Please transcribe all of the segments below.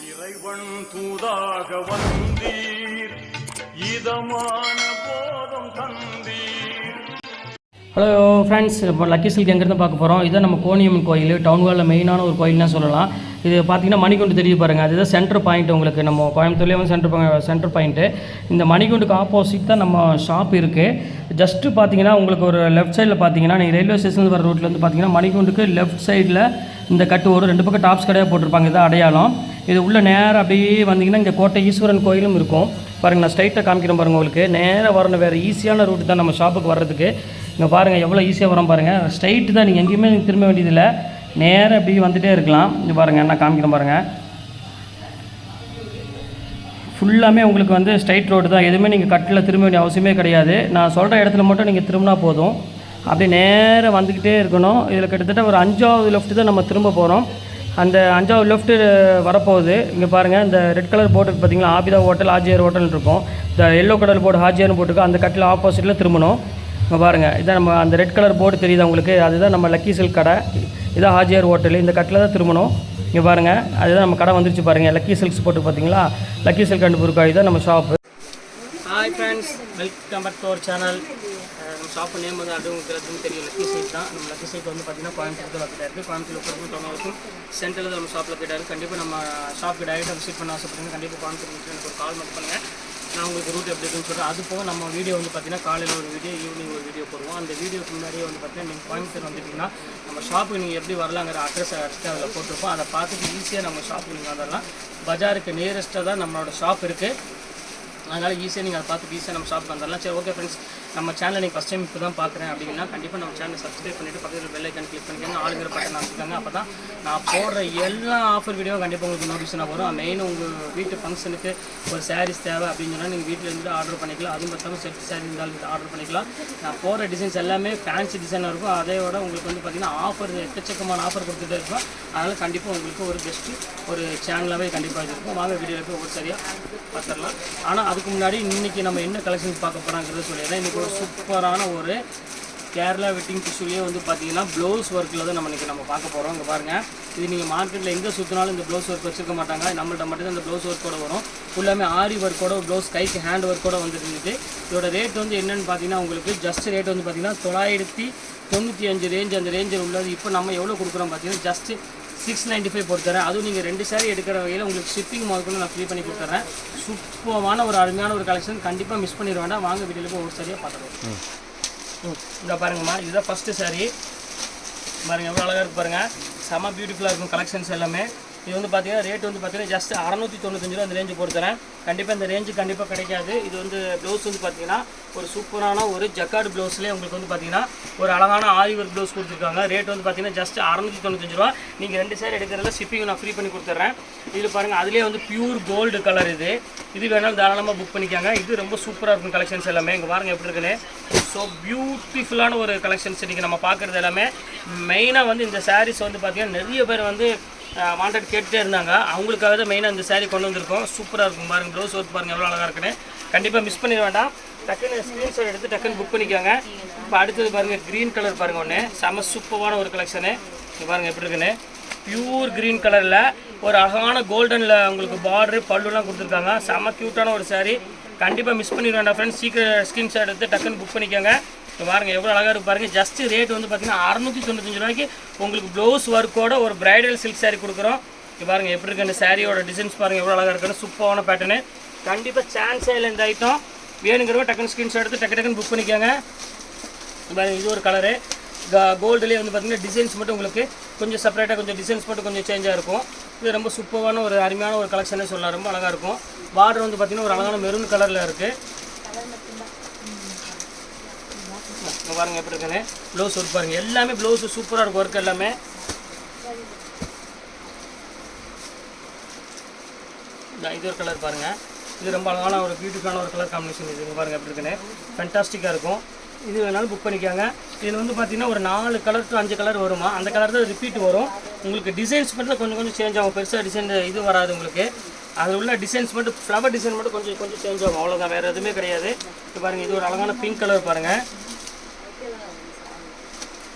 இறைவன் தூதாக வந்தீர் இதமான போதம் தந்தீர். ஹலோ ஃப்ரெண்ட்ஸ், இப்போ லக்கி சில்க் எங்கேருந்து பார்க்க போகிறோம். இதுதான் நம்ம கோணியம்மன் கோயில், டவுன் ஹாலில் மெயினான ஒரு கோயில்னு சொல்லலாம். இது பார்த்திங்கன்னா மணிகுண்டு தெரியுது பாருங்கள், அதுதான் சென்டர் பாயிண்ட். உங்களுக்கு நம்ம கோயம்புத்தூர்லேயே வந்து சென்டர் பாயிண்ட்டு. இந்த மணிகுண்டுக்கு ஆப்போசிட் தான் நம்ம ஷாப் இருக்குது. ஜஸ்ட்டு பார்த்தீங்கன்னா உங்களுக்கு ஒரு லெஃப்ட் சைடில் பார்த்தீங்கன்னா நீங்கள் ரயில்வே ஸ்டேஷன் வர ரோட்டில் வந்து பார்த்தீங்கன்னா மணிகுண்டுக்கு லெஃப்ட் சைடில் இந்த கட்டு வரும். ரெண்டு பக்கம் டாப்ஸ் கடையாக போட்டிருப்பாங்க, இதுதான் அடையாளம். இது உள்ள நேராக அப்படியே வந்தீங்கன்னா இங்கே கோட்டை ஈஸ்வரன் கோயிலும் இருக்கும் பாருங்கள். நான் ஸ்ட்ரைட்டாக காமிக்கிறேன் பாருங்கள். உங்களுக்கு நேராக வரணும், வேறு ஈஸியான ரூட்டு தான் நம்ம ஷாப்புக்கு வர்றதுக்கு. இங்கே பாருங்கள் எவ்வளோ ஈஸியாக வரோம் பாருங்கள். ஸ்ட்ரைட்டு தான், நீங்கள் எங்கேயுமே திரும்ப வேண்டியதில்லை, நேராக அப்படி வந்துகிட்டே இருக்கலாம். இங்கே பாருங்கள், நான் காமிக்கிறேன் பாருங்கள். ஃபுல்லாமே உங்களுக்கு வந்து ஸ்ட்ரைட் ரோடு தான், எதுவுமே நீங்கள் கட்டில் திரும்ப வேண்டிய அவசியமே கிடையாது. நான் சொல்கிற இடத்துல மட்டும் நீங்கள் திரும்பினா போதும். அப்படியே நேராக வந்துக்கிட்டே இருக்கணும். இதில் கிட்டத்தட்ட ஒரு 5வது லெஃப்ட்டு தான் நம்ம திரும்ப போகிறோம். அந்த 5வது லெஃப்ட்டு வரப்போகுது. இங்கே பாருங்கள், இந்த ரெட் கலர் போர்டு பார்த்தீங்களா, ஆபிதா ஹோட்டல் ஹாஜியார் ஹோட்டல் இருக்கும். இந்த எல்லோ கலர் போர்டு ஹாஜியார்னு போட்டுருக்கோம். அந்த கட்டில் ஆப்போசிட்டில் திரும்பணும். இங்கே பாருங்கள், இதான் நம்ம அந்த ரெட் கலர் போர்டு தெரியுது உங்களுக்கு, அதுதான் நம்ம லக்கி சில்க் கடை. இதான் ஹாஜியார் ஹோட்டல். இந்த கட்டில் தான் திரும்பணும். இங்கே பாருங்கள், அதுதான் நம்ம கடை வந்துருச்சு பாருங்கள். லக்கி சில்க்ஸ் போட்டு பார்த்தீங்களா, லக்கி சில்க் அண்ட் புர்காய் தான் நம்ம shop. Hi friends, welcome back to our channel. நம்ம ஷாப்பு நேம் வந்து அது உங்களுக்கு தெரியும், லக்கி சில்க் தான். நம்ம லக்கி சில்க் வந்து பார்த்தீங்கன்னா கோயம்புத்தூர் தான் லொக்கேட் இருக்குது. கோயம்புத்தூர் டவுனுக்கும் சென்டரில் தான் நம்ம ஷாப் லொக்கேட் இருக்குது. கண்டிப்பாக நம்ம ஷாப்புக்கு டைரெக்டாக விசிட் பண்ண ஆசைப்படுங்க. கண்டிப்பாக கோயம்புத்தூர் எனக்கு ஒரு கால் மட்டும் பண்ணுங்கள், நான் உங்களுக்கு ரூட் எப்படி இருக்குன்னு சொல்கிறேன். அது போக நம்ம வீடியோ வந்து பார்த்தீங்கன்னா காலையில் ஒரு வீடியோ, ஈவினிங் ஒரு வீடியோ போடுவோம். அந்த வீடியோக்கு முன்னாடியே வந்து பார்த்தீங்கன்னா நீங்கள் கோயம்புத்தூர் வந்துட்டிங்கன்னா நம்ம ஷாப்புக்கு நீங்கள் எப்படி வரலாங்கிற அட்ரஸ் அதில் போட்டிருப்போம். அதை பார்த்துட்டு ஈஸியாக நம்ம ஷாப்புக்கு நீங்கள் வந்துடலாம். பஜாருக்கு நியரஸ்ட்டாக தான் நம்மளோட ஷாப் இருக்குது. அதனால் ஈஸியாக நீங்கள் அதை பார்த்து ஈஸியாக நம்ம ஷாப்புக்கு வந்துடலாம். சரி, ஓகே ஃப்ரெண்ட்ஸ், நம்ம சேனலை நீங்கள் ஃபஸ்ட் டைம் இப்போ தான் பார்க்குறேன் அப்படின்னா கண்டிப்பாக நம்ம சேனலை சப்ஸ்கிரைப் பண்ணிவிட்டு பக்கத்தில் பெல் ஐக்கான் கிளிக் பண்ணிக்கோங்க. ஆளுங்கிற பட்டன் அமைச்சிக்கோங்க. அப்போ தான் நான் போடுற எல்லா ஆஃபர் வீடியோவும் கண்டிப்பாக உங்களுக்கு நோட்டிஃபிகேஷனாக வரும். மெயின் உங்கள் வீட்டு ஃபங்க்ஷனுக்கு ஒரு சாரீஸ் தேவை அப்படின்னு சொன்னால் நீங்கள் வீட்டில் இருந்துட்டு ஆர்டர் பண்ணிக்கலாம். அதுவும் பார்த்தாலும் செட் சாரீ இருந்தாலும் ஆர்டர் பண்ணிக்கலாம். நான் போடுற டிசைன்ஸ் எல்லாமே ஃபேன்சி டிசைனாக இருக்கும். அதையோட உங்களுக்கு வந்து பார்த்திங்கன்னா ஆஃபர் எக்கச்சக்கமான ஆஃபர் கொடுத்துட்டே இருக்கும். அதனால் கண்டிப்பாக உங்களுக்கு ஒரு பெஸ்ட்டு ஒரு சேனலாகவே கண்டிப்பாக இருக்கும். வாங்க வீடியோவுக்கு ஒரு சரியாக பார்த்துடலாம். ஆனால் அதுக்கு முன்னாடி இன்றைக்கி நம்ம என்ன கலெக்ஷன்ஸ் பார்க்க போகிறாங்கிறத சொல்லிடுறேன். இன்றைக்கி ஒரு சூப்பரான ஒரு கேரளா வெட்டிங் டிஷ்யூலேயே வந்து பார்த்தீங்கன்னா ப்ளவுஸ் ஒர்க்கில் தான் நம்ம பார்க்க போகிறோம். இங்கே பாருங்கள், இது நீங்கள் மார்க்கெட்டில் எங்கே சுற்றினாலும் இந்த ப்ளவுஸ் ஒர்க் வச்சுருக்க மாட்டாங்க. நம்மள்ட்ட மட்டும் இந்த ப்ளவுஸ் ஒர்க்கோட வரும். ஃபுல்லாமே ஆரி ஒர்க்கோட ப்ளவுஸ், கைக்கு ஹேண்ட் ஒர்க்கோட வந்துருந்துட்டு இதோட ரேட் வந்து என்னென்னு பார்த்தீங்கன்னா உங்களுக்கு ஜஸ்ட் ரேட் வந்து பார்த்தீங்கன்னா 995 ரேஞ்ச், அந்த ரேஞ்சில் உள்ளது. இப்போ நம்ம எவ்வளோ கொடுக்குறோம் பார்த்தீங்கன்னா ஜஸ்ட்டு 695 போட்டுத்தரேன். அதுவும் நீங்கள் 2 சாரீ எடுக்கிற வகையில் உங்களுக்கு ஷிப்பிங் மார்க்கெட் நான் ஃப்ரீ பண்ணி கொடுத்துட்றேன். சூப்பரான ஒரு அருமையான ஒரு கலெக்ஷன், கண்டிப்பாக மிஸ் பண்ணிட வேண்டாம். வாங்க வீடியோவில் போய் ஒரு சரியாக பார்த்துருவோம். இங்கே பாருங்கம்மா, இதுதான் ஃபஸ்ட்டு சாரீ. பாருங்கள் எவ்வளோ அழகாக இருக்குது பாருங்கள், செம்ம பியூட்டிஃபுல்லாக இருக்கும் கலெக்ஷன்ஸ் எல்லாமே. இது வந்து பார்த்தீங்கன்னா ரேட் வந்து பார்த்தீங்கன்னா ஜஸ்ட் 695 ரூபா அந்த ரேஞ்சு போட்டு தரேன். கண்டிப்பாக இந்த ரேஞ்சு கண்டிப்பாக கிடைக்காது. இது வந்து ப்ளவுஸ் வந்து பார்த்தீங்கன்னா ஒரு சூப்பரான ஒரு ஜக்கார்டு ப்ளவுஸ்லேயே உங்களுக்கு வந்து பார்த்தீங்கன்னா ஒரு அழகான ஆரி ஒர்க் ப்ளவுஸ் கொடுத்துருக்காங்க. ரேட் வந்து பார்த்தீங்கன்னா ஜஸ்ட் 695 ரூபா. நீங்கள் 2 சாரீ எடுக்கிறதுல ஷிப்பிங் நான் ஃப்ரீ பண்ணி கொடுத்துட்றேன். இது பாருங்கள், அதிலே வந்து பியூர் கோல்டு கலர். இது வேணாலும் தாராளமாக புக் பண்ணிக்காங்க. இது ரொம்ப சூப்பராக இருக்கும் கலெக்ஷன்ஸ் எல்லாமே. இங்கே பாருங்கள் எப்படி இருக்குன்னு. ஸோ பியூட்டிஃபுல்லான ஒரு கலெக்ஷன்ஸ் இன்றைக்கி நம்ம பார்க்குறது எல்லாமே. மெயினாக வந்து இந்த சாரீஸ் வந்து பார்த்திங்கன்னா நிறைய பேர் வந்து வாண்டட் கேட்டுகிட்டே இருந்தாங்க. அவங்களுக்காக தான் மெயினாக இந்த சாரீ கொண்டு வந்திருக்கோம். சூப்பராக இருக்கும் பாருங்கள், ப்ளவுஸ் ஒர்க் பாருங்கள் எவ்வளோ அழகாக இருக்குன்னு. கண்டிப்பாக மிஸ் பண்ணிட வேண்டாம். டக்குன்னு ஸ்க்ரீன்ஷாட் எடுத்து டக்குன்னு புக் பண்ணிக்கோங்க. இப்போ அடுத்தது பாருங்கள், க்ரீன் கலர் பாருங்கள், ஒன்று செம சூப்பரான ஒரு கலெக்ஷனு. இங்கே பாருங்கள் எப்படி இருக்குன்னு. பியூர் க்ரீன் கலரில் ஒரு அழகான கோல்டனில் உங்களுக்கு பார்டரு பல்லுலாம் கொடுத்துருக்காங்க. செம க்யூட்டான ஒரு சாரீ, கண்டிப்பாக மிஸ் பண்ணிட வேண்டாம் ஃப்ரெண்ட்ஸ். சீக்கிரம் ஸ்க்ரீன்ஷாட் எடுத்து டக்குன்னு புக் பண்ணிக்கோங்க. பாருங்கள் எவ்வளோ அழகாக இருக்குது பாருங்கள். ஜஸ்ட்டு ரேட் வந்து பார்த்தீங்கன்னா 695 ரூபாய்க்கு உங்களுக்கு ப்ளவுஸ் ஒர்க்கோட ஒரு பிரைடல் சில்க் சாரீ கொடுக்குறோம். இது பாருங்கள் எப்படி இருக்குது. இந்த சாரியோட டிசைன்ஸ் பாருங்கள் எவ்வளோ அழகாக இருக்குன்னு. சூப்பரான பேட்டர்னு, கண்டிப்பாக சான்ஸே இல்லை இந்த ஐட்டம். வேணுங்கிறவங்க டக்குன்னு ஸ்க்ரீன்ஷாட் எடுத்து டக்குன்னு புக் பண்ணிக்கோங்க. இது ஒரு கலரு கோல்டுலேயே வந்து பார்த்திங்கன்னா டிசைன்ஸ் மட்டும் உங்களுக்கு கொஞ்சம் செப்பரேட்டாக கொஞ்சம் டிசைன்ஸ் மட்டும் கொஞ்சம் சேஞ்சாக இருக்கும். இது ரொம்ப சூப்பரான ஒரு அருமையான ஒரு கலெக்ஷனே சொல்லலாம். ரொம்ப அழகாக இருக்கும். பார்டர் வந்து பார்த்திங்கன்னா ஒரு அழகான மெரூன் கலரில் இருக்குது. பாருங்கள் எப்படி இருக்குன்னு. ப்ளவுஸ் ஒர்க் பாருங்கள், எல்லாமே ப்ளவுஸு சூப்பராக இருக்கும் ஒர்க் எல்லாமே. இது ஒரு கலர் பாருங்கள், இது ரொம்ப அழகான ஒரு பியூட்டிஃபுல்லான ஒரு கலர் காம்பினேஷன். இது பாருங்கள் எப்படி இருக்குன்னு, ஃபேண்டாஸ்டிக்காக இருக்கும். இது வேணாலும் புக் பண்ணிக்காங்க. இதில் வந்து பார்த்திங்கன்னா ஒரு 4 கலர் டு 5 கலர் வருமா, அந்த கலர் தான் ரிப்பீட் வரும். உங்களுக்கு டிசைன்ஸ் மட்டும் கொஞ்சம் சேஞ்ச் ஆகும். பெருசாக டிசைன் இது வராது உங்களுக்கு. அதில் உள்ள டிசைன்ஸ் மட்டும் ஃப்ளவர் டிசைன் மட்டும் கொஞ்சம் சேஞ்ச் ஆகும், அவ்வளோதான், வேறு எதுவுமே கிடையாது. இது பாருங்கள், இது ஒரு அழகான பிங்க் கலர் பாருங்கள்.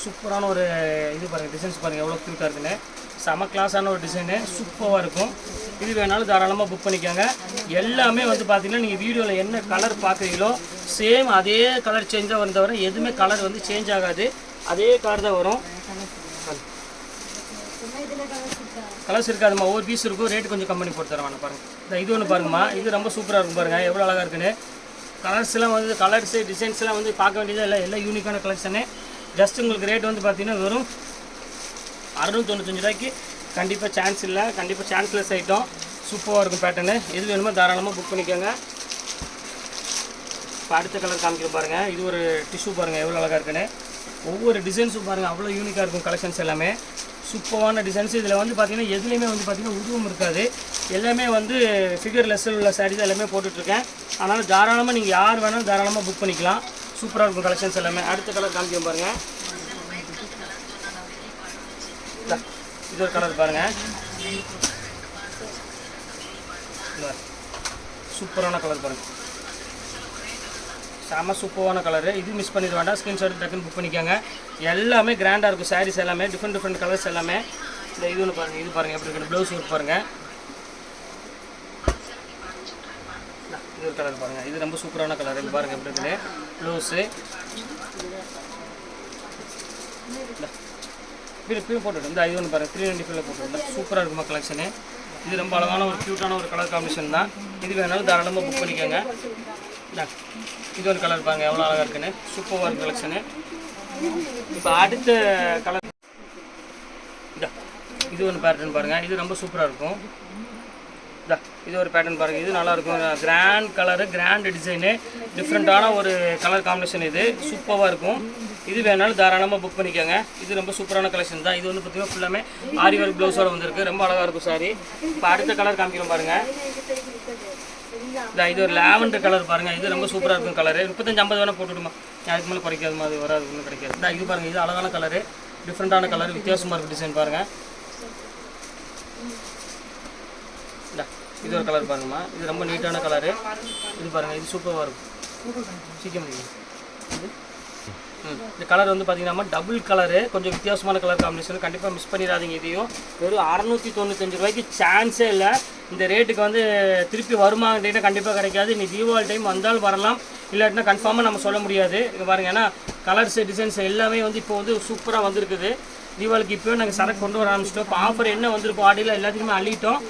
சூப்பரான ஒரு இது பாருங்கள், டிசைன்ஸ் பாருங்கள் எவ்வளோ க்யூட்டாக இருக்குன்னு. செம கிளாஸான ஒரு டிசைனு, சூப்பராக இருக்கும். இது வேணாலும் தாராளமாக புக் பண்ணிக்கோங்க. எல்லாமே வந்து பார்த்தீங்கன்னா நீங்கள் வீடியோவில் என்ன கலர் பார்க்குறீங்களோ சேம் அதே கலர் சேஞ்சாக வந்தவரை எதுவுமே கலர் வந்து சேஞ்ச் ஆகாது, அதே கலர் தான் வரும். கலர்ஸ் இருக்காதுமா, ஒவ்வொரு பீஸ் இருக்கும், ரேட்டு கொஞ்சம் கம்மி பண்ணி போட்டு தருவாங்க. பாருங்கள் இது ஒன்று பாருங்கம்மா, இது ரொம்ப சூப்பராக இருக்கும் பாருங்கள், எவ்வளோ அழகாக இருக்குன்னு. கலர்ஸ்லாம் வந்து கலர்ஸு டிசைன்ஸ்லாம் வந்து பார்க்க வேண்டியதாக இல்லை, எல்லாம் யூனிக்கான கலெக்ஷனு. ஜஸ்ட் உங்களுக்கு ரேட் வந்து பார்த்தீங்கன்னா வெறும் 695 ரூபாய்க்கு. கண்டிப்பாக சான்ஸ் இல்லை, கண்டிப்பாக சான்ஸ்லெஸ் ஐட்டம், சூப்பராக இருக்கும் பேட்டர்னு. எது வேணுமோ தாராளமாக புக் பண்ணிக்கோங்க. இப்போ அடுத்த கலர் காமிக்கிறோம் பாருங்கள், இது ஒரு டிஷ்யூ பாருங்கள் எவ்வளோ அழகாக இருக்குன்னு. ஒவ்வொரு டிசைன்ஸும் பாருங்கள் அவ்வளோ யூனிக்காக இருக்கும் கலெக்ஷன்ஸ் எல்லாமே, சூப்பரான டிசைன்ஸ். இதில் வந்து பார்த்திங்கன்னா எதுலேயுமே வந்து பார்த்திங்கன்னா உருவம் இருக்காது, எல்லாமே வந்து ஃபிகர் லெஸ்ஸில் உள்ள சாரீஸ் எல்லாமே போட்டுட்ருக்கேன். அதனால் தாராளமாக நீங்கள் யார் வேணாலும் தாராளமாக புக் பண்ணிக்கலாம், சூப்பராக இருக்கும் கலெக்ஷன்ஸ் எல்லாமே. அடுத்த கலர் காமிக்கிறோம் பாருங்கள், இது ஒரு கலர் பாருங்கள், சூப்பரான கலர் பாருங்கள், செம சூப்பரான கலரு. இது மிஸ் பண்ணிட வேண்டாம், ஸ்க்ரீன்ஷாட் டக்குன்னு புக் பண்ணிக்கோங்க. எல்லாமே கிராண்டாக இருக்கும் சாரீஸ் எல்லாமே, டிஃப்ரெண்ட் கலர்ஸ் எல்லாமே. இந்த இது ஒன்று பாருங்கள், இது பாருங்கள் எப்படி இருக்குது, ப்ளவுஸ் ஒர்க் பாருங்கள். இது ஒரு கலர் பாருங்கள், இது ரொம்ப சூப்பரான கலர், இது பாருங்கள் எப்படி இருக்குது ப்ளவுஸு. பிரிவு போட்டுவிட்டு இந்த இது ஒன்று பாருங்கள் 395 போட்டுவிட்டு சூப்பராக இருக்குமா கலெக்ஷனு. இது ரொம்ப அழகான ஒரு க்யூட்டான ஒரு கலர் காம்பினேஷன் தான். இது வேணாலும் தாராளமாக புக் பண்ணிக்கோங்க. இது ஒரு கலர் பாருங்கள் எவ்வளோ அழகாக இருக்குன்னு, சூப்பராக இருக்கும் கலெக்ஷனு. இப்போ அடுத்த கலர் இது ஒன்று பேட்டர்ன் பாருங்கள், இது ரொம்ப சூப்பராக இருக்கும். இது ஒரு பேட்டர்ன் பாருங்கள், இது நல்லாயிருக்கும், கிராண்ட் கலரு, கிராண்ட் டிசைனு, டிஃப்ரெண்ட்டான ஒரு கலர் காம்பினேஷன், இது சூப்பராக இருக்கும். இது வேணாலும் தாராளமாக புக் பண்ணிக்கோங்க. இது ரொம்ப சூப்பரான கலெக்ஷன் தான். இது வந்து பார்த்திங்கன்னா ஃபுல்லாமே ஆரி ஒர்க் ப்ளவுஸோடு வந்துருக்கு, ரொம்ப அழகாக இருக்கும் சாரி. இப்போ அடுத்த கலர் காமிக்கிறோம் பாருங்கள், இது ஒரு லாவெண்டர் கலர் பாருங்கள், இது ரொம்ப சூப்பராக இருக்கும் கலரு. 35-50 வேணால் போட்டுவிடுமா, அதுக்கு மேலே குறைக்காது மாதிரி வராது, ஒன்றும் கிடைக்காது. இது பாருங்கள், இது அழகான கலரு, டிஃப்ரெண்ட்டான கலர், வித்தியாசமாக இருக்கும் டிசைன் பாருங்கள். இது ஒரு கலர் பாருங்கம்மா, இது ரொம்ப நீட்டான கலரு. இது பாருங்கள், இது சூப்பராக இருக்கும், சீக்கிரம் இந்த கலர் வந்து பார்த்தீங்கன்னா டபுள் கலரு, கொஞ்சம் வித்தியாசமான கலர் காம்பினேஷன், கண்டிப்பாக மிஸ் பண்ணிடாதீங்க. இதையும் வெறும் 695 ரூபாய்க்கு சான்ஸே இல்லை. இந்த ரேட்டுக்கு வந்து திருப்பி வருமாங்கிட்ட கண்டிப்பாக கிடைக்காது. நீ தீபாவளி டைம் வந்தாலும் வரலாம், இல்லாட்டினா கன்ஃபார்மாக நம்ம சொல்ல முடியாது. இங்கே பாருங்கள், ஏன்னா கலர்ஸ் டிசைன்ஸ் எல்லாமே வந்து இப்போ வந்து சூப்பராக வந்திருக்குது. தீபாவளிக்கு இப்போவே நாங்கள் சரக்கு கொண்டு வர ஆரம்பிச்சிட்டோம். இப்போ ஆஃபர் என்ன வந்திருக்கோம் ஆடியில் எல்லாத்துக்குமே அள்ளிட்டோம்,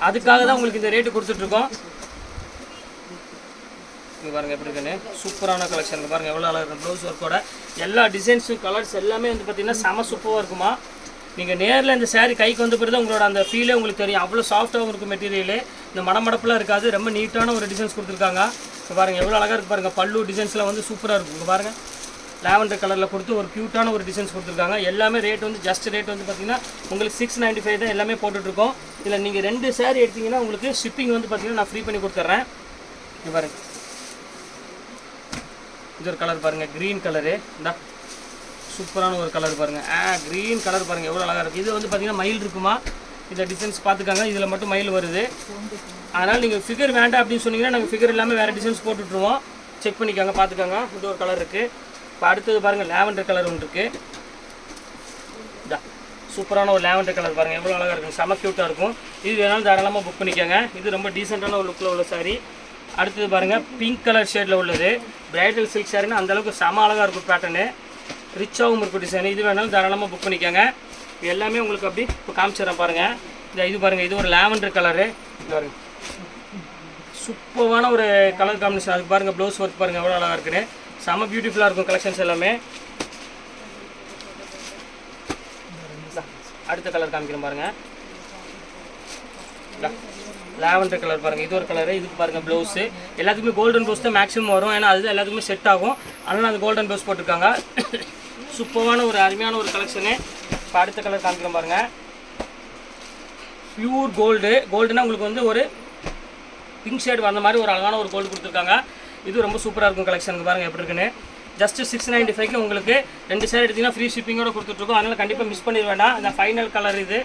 அதுக்காக தான் உங்களுக்கு இந்த ரேட்டு கொடுத்துட்ருக்கோம். இங்கே பாருங்கள் எப்படி இருக்குன்னு, சூப்பரான கலெக்ஷன் பாருங்கள் எவ்வளோ அழகாக இருக்கும். ப்ளவுஸ் ஒர்க்கோட எல்லா டிசைன்ஸும் கலர்ஸ் எல்லாமே வந்து பார்த்திங்கன்னா செம சூப்பராக இருக்குமா. நீங்கள் நேரில் இந்த சாரீ கைக்கு வந்து பிறகு உங்களோட அந்த ஃபீலே உங்களுக்கு தெரியும், அவ்வளோ சாஃப்ட்டாகவும் இருக்கும் மெட்டீரியலு, இந்த மடமடப்பெலாம் இருக்காது, ரொம்ப நீட்டான ஒரு டிசைன்ஸ் கொடுத்துருக்காங்க. இப்போ பாருங்கள் எவ்வளோ அழகாக இருக்குது பாருங்கள், பல்லு டிசைன்ஸ்லாம் வந்து சூப்பராக இருக்கும். இங்கே பாருங்கள் லாவெண்டர் கலரில் கொடுத்து ஒரு க்யூட்டான ஒரு டிசைன்ஸ் கொடுத்துருக்காங்க. எல்லாமே ரேட் வந்து ஜஸ்ட் ரேட் வந்து பார்த்திங்கன்னா உங்களுக்கு 695 தான் எல்லாமே போட்டுட்ருக்கோம். இதில் நீங்கள் 2 சாரீ எடுத்திங்கன்னா உங்களுக்கு ஷிப்பிங் வந்து பார்த்திங்கன்னா நான் ஃப்ரீ பண்ணி கொடுத்துட்றேன். இங்கே பாருங்கள், இது ஒரு கலர் பாருங்கள், க்ரீன் கலரு, இந்த சூப்பரான ஒரு கலர் பாருங்கள், க்ரீன் கலர் பாருங்கள் எவ்வளோ அழகாக இருக்குது. இது வந்து பார்த்திங்கன்னா மயில் இருக்குமா, இந்த டிசைன்ஸ் பார்த்துக்காங்க, இதில் மட்டும் மயில் வருது. அதனால் நீங்கள் ஃபிகர் வேண்டாம் அப்படின்னு சொன்னீங்கன்னா நாங்கள் ஃபிகர் இல்லாமல் வேறு டிசைன்ஸ் போட்டுட்ருவோம், செக் பண்ணிக்கோங்க, பார்த்துக்கோங்க. இது ஒரு கலர் இருக்குது. இப்போ அடுத்தது பாருங்கள் லாவெண்டர் கலர் ஒன்று இருக்குது, சூப்பரான ஒரு லாவெண்டர் கலர் பாருங்கள் எவ்வளோ அழகாக இருக்கும், செம க்யூட்டாக இருக்கும். இது வேணாலும் தாராளமாக புக் பண்ணிக்கோங்க. இது ரொம்ப டீசெண்டான ஒரு லுக்கில் உள்ள சாரீ. அடுத்தது பாருங்கள் பிங்க் கலர் ஷேடில் உள்ளது, பிரைடல் சில்க் சாரின்னு அந்தளவுக்கு செம அழகாக இருக்கும் பேட்டர்னு, ரிச்சாகவும் இருக்கும் டிசைன். இது வேணாலும் தாராளமாக புக் பண்ணிக்கோங்க. எல்லாமே உங்களுக்கு அப்படி இப்போ காமிச்சிடறேன் பாருங்கள். இது பாருங்கள், இது ஒரு லாவெண்டர் கலரு, இது பாருங்கள் சூப்பரான ஒரு கலர் காம்பினேஷன். அதுக்கு பாருங்கள் ப்ளவுஸ் ஒர்க் பாருங்கள் எவ்வளோ அழகாக இருக்குன்னு, செம பியூட்டிஃபுல்லாக இருக்கும் கலெக்ஷன்ஸ் எல்லாமே. அடுத்த கலர் காமிக்கிறேன் பாருங்கள், லாவெண்டர் கலர் பாருங்கள், இது ஒரு கலரு. இதுக்கு பாருங்கள் ப்ளவுஸு எல்லாத்துக்குமே கோல்டன் ப்ளவுஸ் தான் மேக்ஸிமம் வரும், ஏன்னா அது எல்லாத்துக்குமே செட் ஆகும், அதனால் அந்த கோல்டன் ப்ளவுஸ் போட்டிருக்காங்க. சூப்பரான ஒரு அருமையான ஒரு கலெக்ஷனு. இப்போ அடுத்த கலர் காமிக்கிறேன் பாருங்கள், பியூர் கோல்டுனா உங்களுக்கு வந்து ஒரு பிங்க் ஷேட் வந்த மாதிரி ஒரு அழகான ஒரு கோல்டு கொடுத்துருக்காங்க. இது ரொம்ப சூப்பராக இருக்கும் கலெக்ஷனுக்கு பாருங்கள் எப்படி இருக்குன்னு. ஜஸ்ட் 695 உங்களுக்கு 2 சாரி எடுத்திங்கன்னா ஃப்ரீ ஷிப்பிங்கோட கொடுத்துட்ருக்கோம், அதனால் கண்டிப்பாக மிஸ் பண்ணிட வேண்டாம். இந்த ஃபைனல் கலர் இது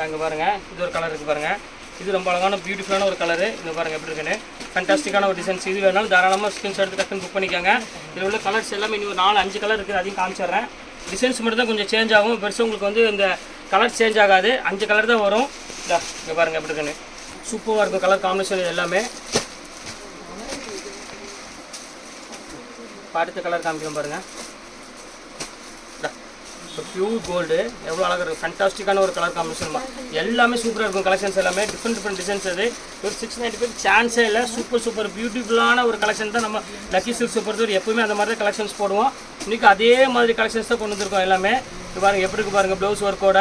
அங்கே பாருங்கள், இது ஒரு கலர் இருக்குது பாருங்கள், இது ரொம்ப அழகான பியூட்டிஃபுல்லான ஒரு கலரு. இது பாருங்கள் எப்படி இருக்குன்னு, ஃபேண்டாஸ்டிக்கான ஒரு டிசைன்ஸ். இது வேணாலும் தாராளமாக ஸ்க்ரீன்ஷாட் எடுத்து டக்குன்னு புக் பண்ணிக்கோங்க. இதில் உள்ள கலர்ஸ் எல்லாமே இன்னும் 4-5 கலர் இருக்குது, அதையும் காமிச்சிடுறேன். டிசைன்ஸ் மட்டும் தான் கொஞ்சம் சேஞ்ச் ஆகும், பெருசாக உங்களுக்கு வந்து இந்த கலர் சேஞ்ச் ஆகாது, 5 கலர் தான் வரும். இங்கே பாருங்கள் எப்படி இருக்குன்னு, சூப்பராக இருக்கும் கலர் காம்பினேஷன் எல்லாமே. அடுத்த கலர் காமிக்கிறோம் பாருங்கள். இப்போ பியூர் கோல்டு எவ்வளோ அழகாக இருக்கும், ஃபேண்டாஸ்டிக்கான ஒரு கலர் காம்பினேஷன். எல்லாமே சூப்பராக இருக்கும் கலெக்ஷன்ஸ் எல்லாமே, டிஃப்ரெண்ட் டிசைன்ஸ். அது ஒரு 695 சான்ஸே இல்லை. சூப்பர் பியூட்டிஃபுல்லான ஒரு கலெக்ஷன் தான் நம்ம லக்கி சில்க்ஸ் பொறுத்தவரை எப்பவுமே அந்த மாதிரி தான் கலெக்ஷன்ஸ் போடுவோம். இன்றைக்கி அதே மாதிரி கலெக்ஷன்ஸ் தான் கொண்டு வந்திருக்கோம் எல்லாமே. இது பாருங்கள் எப்படி இருக்கு பாருங்கள், ப்ளவுஸ் ஒர்க்கோட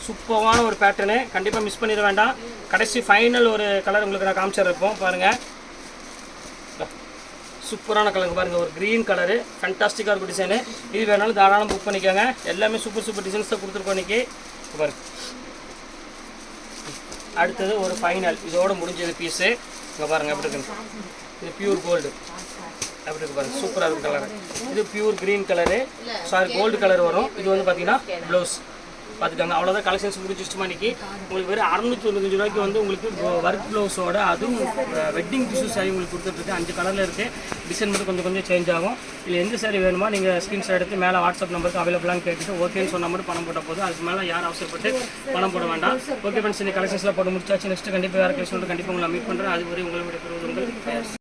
சூப்பரான ஒரு பேட்டர்னு, கண்டிப்பாக மிஸ் பண்ணிட வேண்டாம். கடைசி ஃபைனல் ஒரு கலர் உங்களுக்கு நான் காமிச்சிருப்போம் பாருங்கள். சூப்பரான கலர் பாருங்கள், ஒரு க்ரீன் கலரு, ஃபேண்டாஸ்டிக்காக இருக்கும் டிசைனு. இது வேணாலும் தாராளம் புக் பண்ணிக்கோங்க. எல்லாமே சூப்பர் டிசைன்ஸ் தான் கொடுத்துருக்கோம் இன்றைக்கி. பாருங்க, அடுத்தது ஒரு ஃபைனல், இதோட முடிஞ்சது பீஸு. இங்கே பாருங்கள் எப்படி இருக்குன்னு, இது பியூர் கோல்டு அப்படி இருக்கு பாருங்கள், சூப்பராக இருக்கும் கலரு. இது pure green colour, sorry gold colour வரும். இது வந்து பார்த்தீங்கன்னா ப்ளவுஸ் பார்த்துக்காங்க. அவ்வளோதான் கலெக்ஷன்ஸ் முடிஞ்சிச்சுமா இன்றைக்கி. உங்களுக்கு வெறும் 695 ரூபாய்க்கு வந்து உங்களுக்கு ஒர்க் ப்ளவுஸோட அதுவும் வெட்டிங் டிஷ்யூ சாரி உங்களுக்கு கொடுத்துட்ருக்கு. 5 கலரில் இருக்குது. டிசைன் மட்டும் கொஞ்சம் சேஞ்ச் ஆகும். இல்லை எந்த சாரி வேணுமா நீங்கள் ஸ்க்ரீன்ஷாட் எடுத்து மேலே வாட்ஸ்அப் நம்பருக்கு அவைலபிளான்னு கேட்டுட்டு ஓகேன்னு சொன்னால் மட்டும் பணம் போட்டால் போதும். அதுக்கு மேலே யாரும் அவசரப்பட்டு பணம் போட வேண்டாம். ஓகே ஃப்ரெண்ட்ஸ், இந்த கலெக்ஷன்ஸில் போட்டு முடிச்சாச்சு. நெக்ஸ்ட்டு கண்டிப்பாக வேறு கலெக்ஷன் கண்டிப்பாக உங்களை மீட் பண்ணுறேன். அது வரை உங்களை விட உங்கள்